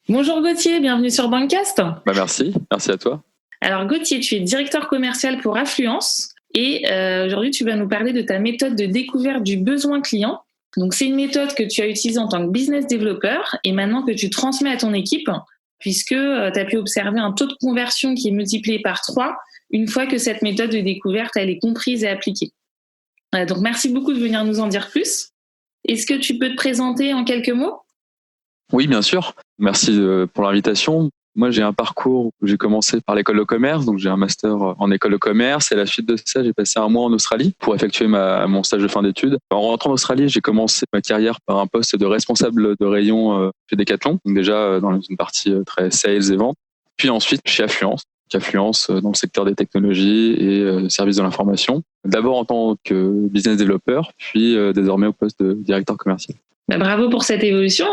Bonjour Gauthier, bienvenue sur Bancast. Merci à toi. Alors Gauthier, tu es directeur commercial pour Affluence et aujourd'hui tu vas nous parler de ta méthode de découverte du besoin client. Donc c'est une méthode que tu as utilisée en tant que business developer et maintenant que tu transmets à ton équipe puisque tu as pu observer un taux de conversion qui est multiplié par 3 une fois que cette méthode de découverte elle est comprise et appliquée. Donc merci beaucoup de venir nous en dire plus. Est-ce que tu peux te présenter en quelques mots ? Oui, bien sûr. Merci pour l'invitation. Moi, j'ai un parcours où j'ai commencé par l'école de commerce, donc j'ai un master en école de commerce. Et à la suite de ça, j'ai passé un mois en Australie pour effectuer mon stage de fin d'études. En rentrant en Australie, j'ai commencé ma carrière par un poste de responsable de rayon chez Decathlon, donc déjà dans une partie très sales et vente. Puis ensuite chez Affluence. Affluence dans le secteur des technologies et services de l'information. D'abord en tant que business developer, puis désormais au poste de directeur commercial. Bravo pour cette évolution.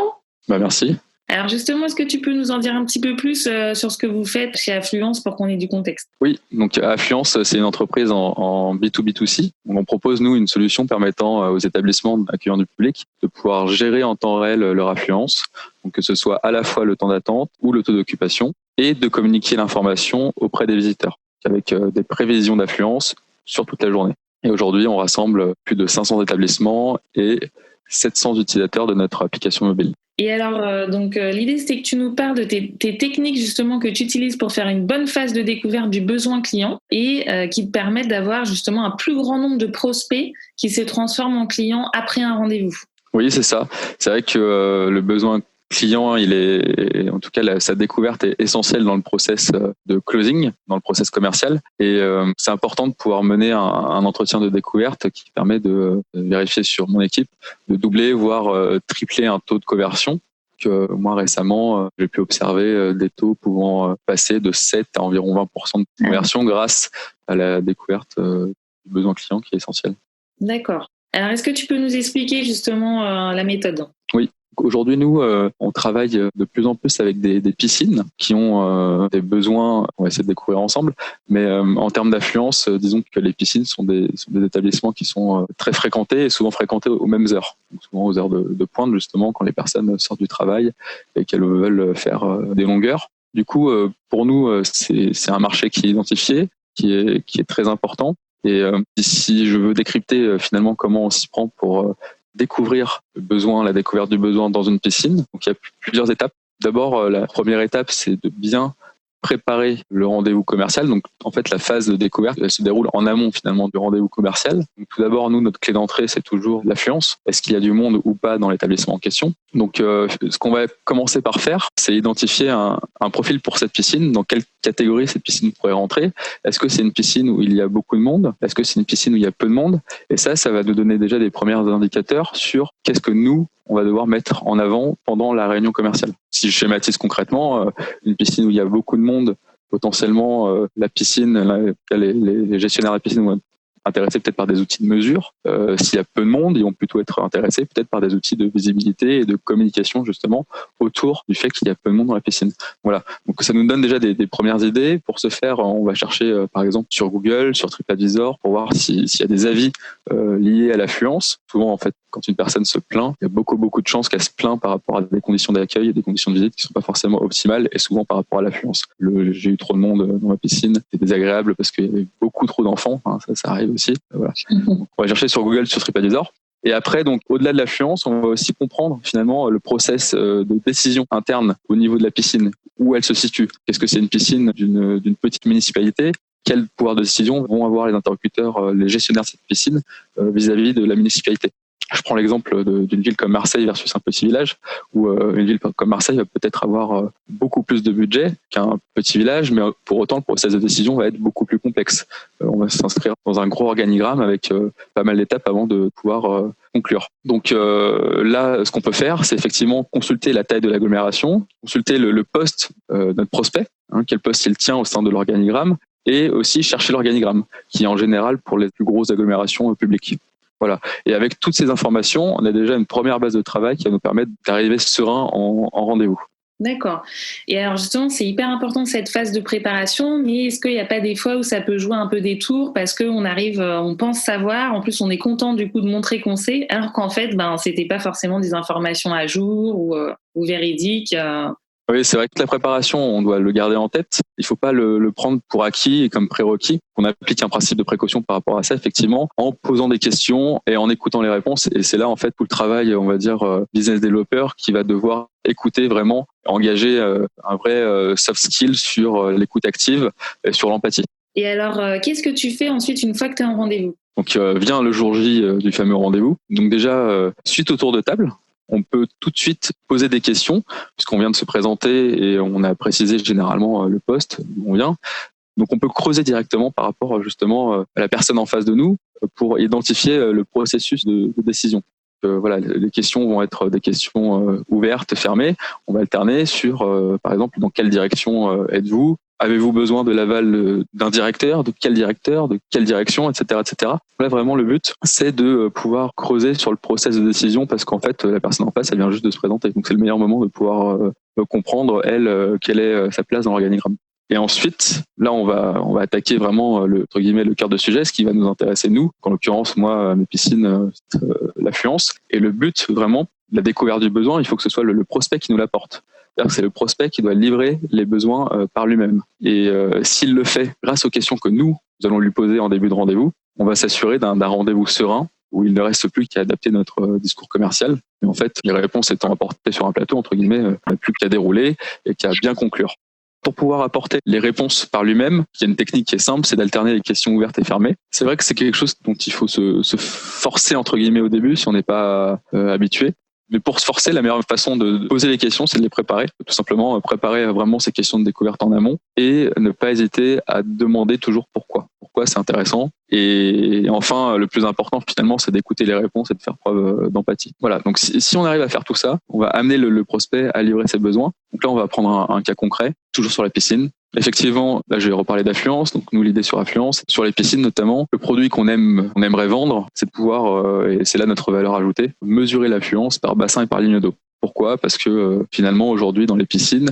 Merci. Alors justement, est-ce que tu peux nous en dire un petit peu plus sur ce que vous faites chez Affluence pour qu'on ait du contexte ? Oui, donc Affluence, c'est une entreprise en B2B2C. On propose, nous, une solution permettant aux établissements accueillant du public de pouvoir gérer en temps réel leur affluence, donc que ce soit à la fois le temps d'attente ou le taux d'occupation, et de communiquer l'information auprès des visiteurs, avec des prévisions d'affluence sur toute la journée. Et aujourd'hui, on rassemble plus de 500 établissements et 700 utilisateurs de notre application mobile. Et alors, l'idée, c'était que tu nous parles de tes techniques justement que tu utilises pour faire une bonne phase de découverte du besoin client et qui te permettent d'avoir justement un plus grand nombre de prospects qui se transforment en clients après un rendez-vous. Oui, c'est ça. C'est vrai que le besoin client, en tout cas, sa découverte est essentielle dans le process de closing, dans le process commercial. Et c'est important de pouvoir mener un entretien de découverte qui permet de vérifier sur mon équipe, de doubler, voire tripler un taux de conversion. Moi, récemment, j'ai pu observer des taux pouvant passer de 7 à environ 20% de conversion grâce à la découverte du besoin client qui est essentiel. D'accord. Alors, est-ce que tu peux nous expliquer justement la méthode ? Oui. Aujourd'hui, nous, on travaille de plus en plus avec des piscines qui ont des besoins, on va essayer de découvrir ensemble, mais en termes d'affluence, disons que les piscines sont des établissements qui sont très fréquentés et souvent fréquentés aux mêmes heures, donc souvent aux heures de pointe, justement, quand les personnes sortent du travail et qu'elles veulent faire des longueurs. Du coup, pour nous, c'est un marché qui est identifié, qui est très important. Et si je veux décrypter finalement comment on s'y prend pour découvrir le besoin, la découverte du besoin dans une piscine. Donc il y a plusieurs étapes. D'abord, la première étape, c'est de bien préparer le rendez-vous commercial. Donc en fait, la phase de découverte, elle se déroule en amont finalement du rendez-vous commercial. Donc, tout d'abord, nous, notre clé d'entrée, c'est toujours l'affluence. Est-ce qu'il y a du monde ou pas dans l'établissement en question ? Donc ce qu'on va commencer par faire, c'est identifier un profil pour cette piscine. Dans quelle catégorie cette piscine pourrait rentrer ? Est-ce que c'est une piscine où il y a beaucoup de monde ? Est-ce que c'est une piscine où il y a peu de monde ? Et ça va nous donner déjà des premiers indicateurs sur qu'est-ce que nous, on va devoir mettre en avant pendant la réunion commerciale. Si je schématise concrètement, une piscine où il y a beaucoup de monde, potentiellement la piscine, les gestionnaires de la piscine vont être intéressés peut-être par des outils de mesure. S'il y a peu de monde, ils vont plutôt être intéressés peut-être par des outils de visibilité et de communication justement autour du fait qu'il y a peu de monde dans la piscine. Voilà. Donc ça nous donne déjà des premières idées. Pour ce faire, on va chercher par exemple sur Google, sur TripAdvisor pour voir s'il y a des avis liés à l'affluence. Souvent en fait, quand une personne se plaint, il y a beaucoup de chances qu'elle se plaint par rapport à des conditions d'accueil et des conditions de visite qui sont pas forcément optimales et souvent par rapport à l'affluence. J'ai eu trop de monde dans ma piscine, c'est désagréable parce qu'il y avait beaucoup trop d'enfants, hein, ça arrive aussi. Voilà. Donc, on va chercher sur Google, sur TripAdvisor. Et après, donc, au-delà de l'affluence, on va aussi comprendre finalement le process de décision interne au niveau de la piscine, où elle se situe. Est-ce que c'est une piscine d'une petite municipalité ? Quel pouvoir de décision vont avoir les interlocuteurs, les gestionnaires de cette piscine vis-à-vis de la municipalité ? Je prends l'exemple d'une ville comme Marseille versus un petit village, où une ville comme Marseille va peut-être avoir beaucoup plus de budget qu'un petit village, mais pour autant, le processus de décision va être beaucoup plus complexe. On va s'inscrire dans un gros organigramme avec pas mal d'étapes avant de pouvoir conclure. Donc là, ce qu'on peut faire, c'est effectivement consulter la taille de l'agglomération, consulter le poste de notre prospect, quel poste il tient au sein de l'organigramme, et aussi chercher l'organigramme, qui est en général pour les plus grosses agglomérations publiques. Voilà. Et avec toutes ces informations, on a déjà une première base de travail qui va nous permettre d'arriver serein en rendez-vous. D'accord. Et alors justement, c'est hyper important cette phase de préparation, mais est-ce qu'il n'y a pas des fois où ça peut jouer un peu des tours parce qu'on arrive, on pense savoir, en plus on est content du coup de montrer qu'on sait, alors qu'en fait, c'était pas forcément des informations à jour ou véridiques. Oui, c'est vrai que la préparation, on doit le garder en tête. Il ne faut pas le prendre pour acquis et comme prérequis. On applique un principe de précaution par rapport à ça, effectivement, en posant des questions et en écoutant les réponses. Et c'est là, en fait, tout le travail, on va dire, business developer qui va devoir écouter vraiment, engager un vrai soft skill sur l'écoute active et sur l'empathie. Et alors, qu'est-ce que tu fais ensuite une fois que tu es en rendez-vous? Donc, vient le jour J du fameux rendez-vous. Donc déjà, suite au tour de table, on peut tout de suite poser des questions, puisqu'on vient de se présenter et on a précisé généralement le poste d'où on vient. Donc on peut creuser directement par rapport justement à la personne en face de nous pour identifier le processus de décision. Voilà, les questions vont être des questions ouvertes, fermées. On va alterner sur, par exemple, dans quelle direction êtes-vous? Avez-vous besoin de l'aval d'un directeur? De quel directeur? De quelle direction? Etc. etc. Là, vraiment, le but, c'est de pouvoir creuser sur le process de décision parce qu'en fait, la personne en face, elle vient juste de se présenter. Donc, c'est le meilleur moment de pouvoir comprendre, elle, quelle est sa place dans l'organigramme. Et ensuite, là, on va attaquer vraiment entre guillemets, le cœur de sujet, ce qui va nous intéresser, nous. En l'occurrence, moi, mes piscines, l'affluence. Et le but, vraiment, la découverte du besoin, il faut que ce soit le prospect qui nous l'apporte. C'est-à-dire que c'est le prospect qui doit livrer les besoins par lui-même. Et s'il le fait grâce aux questions que nous allons lui poser en début de rendez-vous, on va s'assurer d'un rendez-vous serein où il ne reste plus qu'à adapter notre discours commercial. Et en fait, les réponses étant apportées sur un plateau, entre guillemets, on n'a plus qu'à dérouler et qu'à bien conclure. Pour pouvoir apporter les réponses par lui-même, il y a une technique qui est simple, c'est d'alterner les questions ouvertes et fermées. C'est vrai que c'est quelque chose dont il faut se forcer, entre guillemets, au début, si on n'est pas habitué. Mais pour se forcer, la meilleure façon de poser les questions, c'est de les préparer. Tout simplement, préparer vraiment ces questions de découverte en amont et ne pas hésiter à demander toujours pourquoi. Pourquoi c'est intéressant. Et enfin, le plus important, finalement, c'est d'écouter les réponses et de faire preuve d'empathie. Voilà. Donc, si on arrive à faire tout ça, on va amener le prospect à livrer ses besoins. Donc là, on va prendre un cas concret, toujours sur la piscine. Effectivement, là, je vais reparler d'affluence. Donc, nous, l'idée sur affluence, sur les piscines notamment, le produit qu'on aimerait vendre, c'est de pouvoir, et c'est là notre valeur ajoutée, mesurer l'affluence par bassin et par ligne d'eau. Pourquoi? Parce que finalement, aujourd'hui, dans les piscines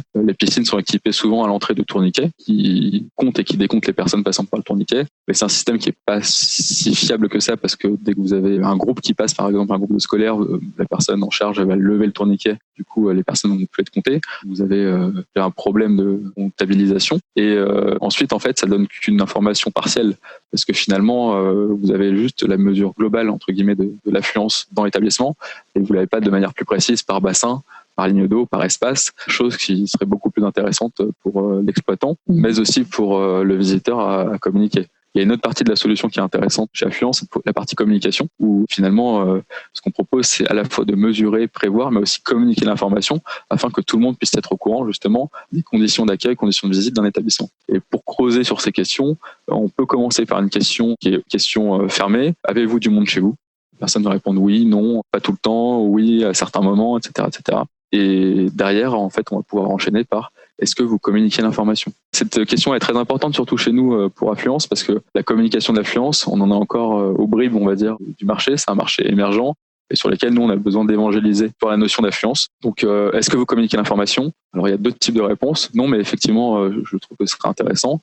sont équipées souvent à l'entrée de tourniquets qui comptent et qui décomptent les personnes passant par le tourniquet. Mais c'est un système qui est pas si fiable que ça parce que dès que vous avez un groupe qui passe, par exemple un groupe de scolaires, la personne en charge va lever le tourniquet. Du coup, les personnes vont plus être comptées. Vous avez un problème de comptabilisation. Et ensuite, en fait, ça donne qu'une information partielle parce que finalement, vous avez juste la mesure globale, entre guillemets, de l'affluence dans l'établissement et vous l'avez pas de manière plus précise par bassin, par ligne d'eau, par espace, chose qui serait beaucoup plus intéressante pour l'exploitant, mais aussi pour le visiteur à communiquer. Il y a une autre partie de la solution qui est intéressante chez Affluence, c'est la partie communication, où finalement, ce qu'on propose, c'est à la fois de mesurer, prévoir, mais aussi communiquer l'information, afin que tout le monde puisse être au courant, justement, des conditions d'accueil, conditions de visite d'un établissement. Et pour creuser sur ces questions, on peut commencer par une question qui est question fermée. Avez-vous du monde chez vous? Personne va répondre oui, non, pas tout le temps, oui à certains moments, etc., etc. Et derrière, en fait, on va pouvoir enchaîner par est-ce que vous communiquez l'information? Cette question est très importante, surtout chez nous pour Affluence, parce que la communication d'affluence, on en a encore au bribes, on va dire, du marché. C'est un marché émergent et sur lequel nous, on a besoin d'évangéliser sur la notion d'affluence. Donc, est-ce que vous communiquez l'information? Alors, il y a deux types de réponses. Non, mais effectivement, je trouve que ce serait intéressant.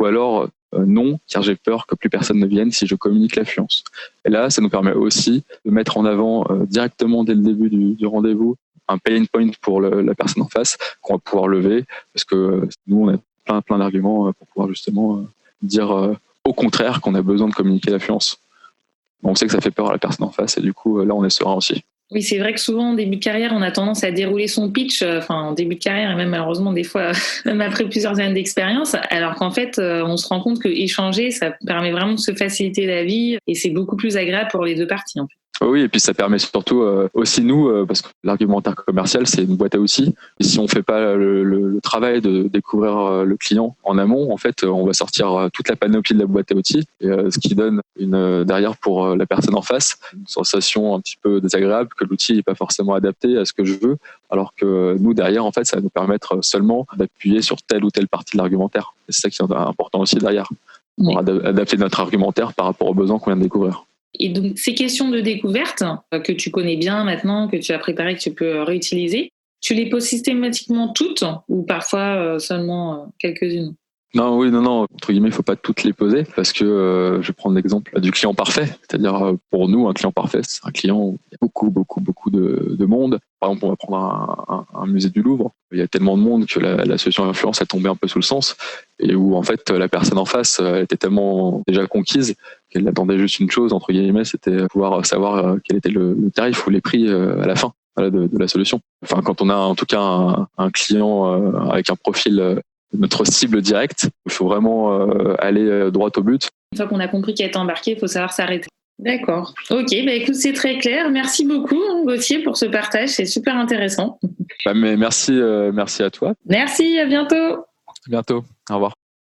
Ou alors, non, car j'ai peur que plus personne ne vienne si je communique l'affluence. Et là, ça nous permet aussi de mettre en avant directement dès le début du rendez-vous un pain point pour la personne en face qu'on va pouvoir lever parce que nous, on a plein d'arguments pour pouvoir justement dire au contraire qu'on a besoin de communiquer l'affluence. On sait que ça fait peur à la personne en face et du coup, là, on est serein aussi. Oui, c'est vrai que souvent, en début de carrière, on a tendance à dérouler son pitch, en début de carrière et même malheureusement des fois, même après plusieurs années d'expérience, alors qu'en fait, on se rend compte que échanger, ça permet vraiment de se faciliter la vie et c'est beaucoup plus agréable pour les deux parties, en fait. Oui, et puis ça permet surtout aussi nous, parce que l'argumentaire commercial, c'est une boîte à outils. Et si on fait pas le travail de découvrir le client en amont, en fait, on va sortir toute la panoplie de la boîte à outils, et, ce qui donne derrière pour la personne en face une sensation un petit peu désagréable que l'outil n'est pas forcément adapté à ce que je veux, alors que nous derrière, en fait, ça va nous permettre seulement d'appuyer sur telle ou telle partie de l'argumentaire. Et c'est ça qui est important aussi derrière, pour adapter notre argumentaire par rapport aux besoins qu'on vient de découvrir. Et donc, ces questions de découverte que tu connais bien maintenant, que tu as préparées, que tu peux réutiliser, tu les poses systématiquement toutes ou parfois seulement quelques-unes? Non, oui, non, entre guillemets, il faut pas toutes les poser parce que je vais prendre l'exemple du client parfait. C'est-à-dire, pour nous, un client parfait, c'est un client où il y a beaucoup de monde. Par exemple, on va prendre un musée du Louvre. Il y a tellement de monde que la solution influence a tombé un peu sous le sens et où, en fait, la personne en face elle était tellement déjà conquise qu'elle attendait juste une chose, entre guillemets, c'était pouvoir savoir quel était le tarif ou les prix à la fin. Voilà, de la solution. Enfin, quand on a en tout cas un client avec un profil notre cible directe, il faut vraiment aller droit au but. Une fois qu'on a compris qu'elle est embarquée, il faut savoir s'arrêter. D'accord. Ok, écoute, c'est très clair. Merci beaucoup, Gauthier, pour ce partage. C'est super intéressant. Mais merci à toi. Merci, à bientôt. À bientôt. Au revoir.